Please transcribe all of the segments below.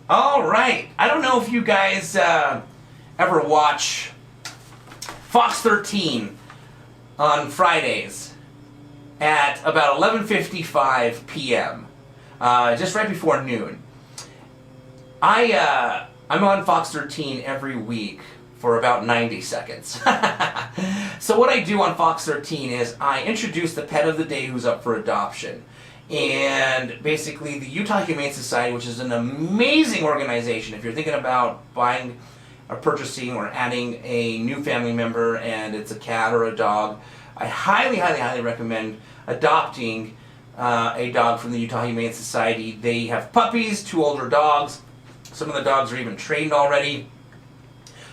All right. I don't know if you guys ever watch Fox 13 on Fridays at about 11:55 p.m. Just right before noon. I'm on Fox 13 every week for about 90 seconds. So what I do on Fox 13 is I introduce the pet of the day who's up for adoption. And basically the Utah Humane Society, which is an amazing organization, if you're thinking about buying or purchasing or adding a new family member and it's a cat or a dog, I highly recommend adopting a dog from the Utah Humane Society. They have puppies, 2 older dogs. Some of the dogs are even trained already.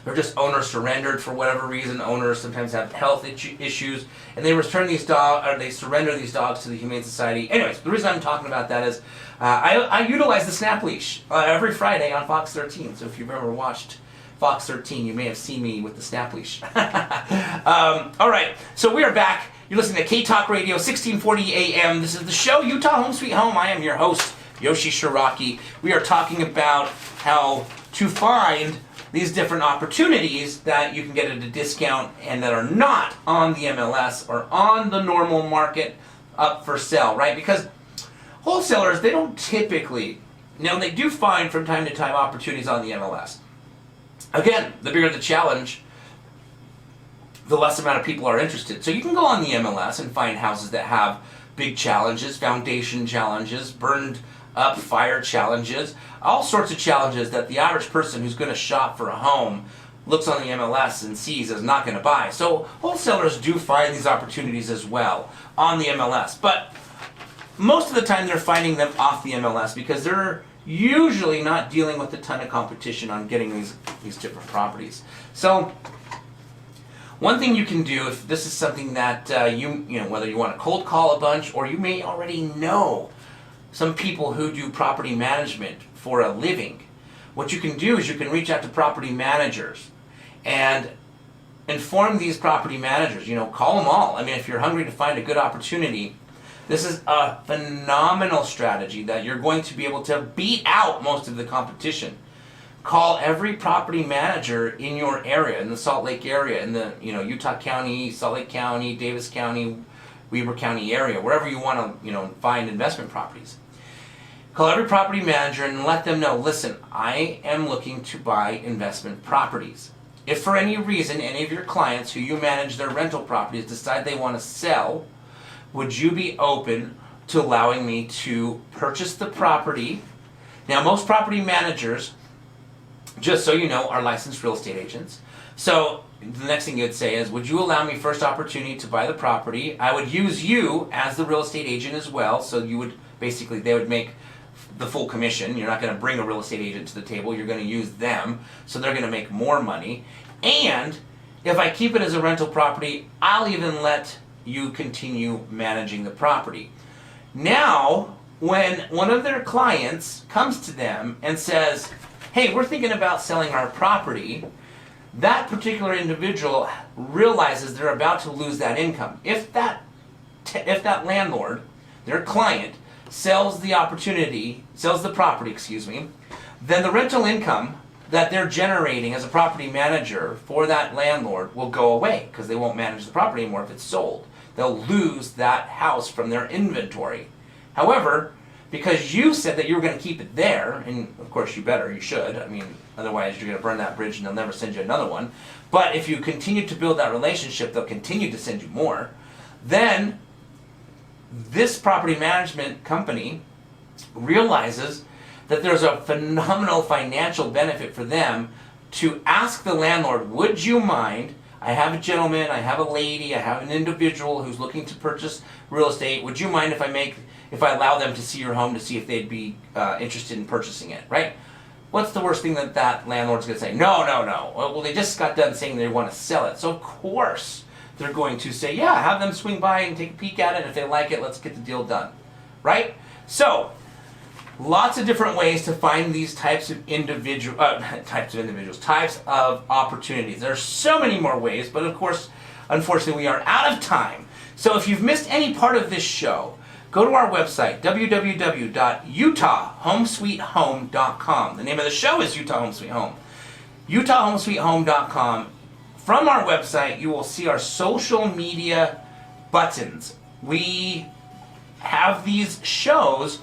They're just owner surrendered for whatever reason. Owners sometimes have health issues, and they return these dogs, or they surrender these dogs to the Humane Society. Anyways, the reason I'm talking about that is I utilize the snap leash every Friday on Fox 13. So if you've ever watched Fox 13, you may have seen me with the snap leash. All right, so we are back. You're listening to K-Talk Radio, 1640 AM. This is the show Utah Home Sweet Home. I am your host, Yoshi Shiraki. We are talking about how to find these different opportunities that you can get at a discount and that are not on the MLS or on the normal market up for sale, right? Because wholesalers, they don't typically, now they do find from time to time opportunities on the MLS. Again, the bigger the challenge, the less amount of people are interested. So you can go on the MLS and find houses that have big challenges, foundation challenges, burned up fire challenges, all sorts of challenges that the average person who's going to shop for a home looks on the MLS and sees is not going to buy. So wholesalers do find these opportunities as well on the MLS, but most of the time they're finding them off the MLS because they're usually not dealing with a ton of competition on getting these different properties. So one thing you can do, if this is something that you know, whether you want to cold call a bunch or you may already know some people who do property management for a living, what you can do is you can reach out to property managers and inform these property managers, you know, call them all. I mean, if you're hungry to find a good opportunity, this is a phenomenal strategy that you're going to be able to beat out most of the competition. Call every property manager in your area, in the Salt Lake area, in the Utah County, Salt Lake County, Davis County, Weber County area, wherever you want to find investment properties. Call every property manager and let them know, listen, I am looking to buy investment properties. If for any reason any of your clients who you manage their rental properties decide they want to sell, would you be open to allowing me to purchase the property? Now, most property managers, just so you know, are licensed real estate agents. So the next thing you'd say is, would you allow me first opportunity to buy the property? I would use you as the real estate agent as well. So you would basically, they would make the full commission. You're not going to bring a real estate agent to the table. You're going to use them. So they're going to make more money. And if I keep it as a rental property, I'll even let you continue managing the property. Now, when one of their clients comes to them and says, hey, we're thinking about selling our property, that particular individual realizes they're about to lose that income. If that landlord, their client, sells the property, then the rental income that they're generating as a property manager for that landlord will go away because they won't manage the property anymore if it's sold. They'll lose that house from their inventory. However, because you said that you were going to keep it there, and of course you should, I mean, otherwise you're going to burn that bridge and they'll never send you another one. But if you continue to build that relationship, they'll continue to send you more. Then this property management company realizes that there's a phenomenal financial benefit for them to ask the landlord, would you mind, I have a gentleman, I have a lady, I have an individual who's looking to purchase real estate, would you mind if I allow them to see your home to see if they'd be interested in purchasing it, right? What's the worst thing that landlord's going to say? No. Well, they just got done saying they want to sell it. So of course they're going to say, yeah, have them swing by and take a peek at it. And if they like it, let's get the deal done, right? So lots of different ways to find these types of opportunities. There are so many more ways, but of course, unfortunately, we are out of time. So if you've missed any part of this show, go to our website, www.utahhomesweethome.com. The name of the show is Utah Home Sweet Home. utahhomesweethome.com. From our website, you will see our social media buttons. We have these shows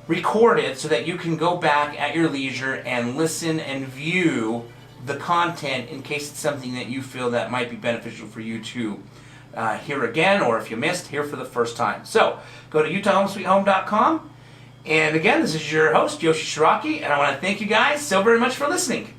recorded so that you can go back at your leisure and listen and view the content in case it's something that you feel that might be beneficial for you to hear again, or if you missed, hear for the first time. So go to utahhomesweethome.com. And again, this is your host, Yoshi Shiraki, and I want to thank you guys so very much for listening.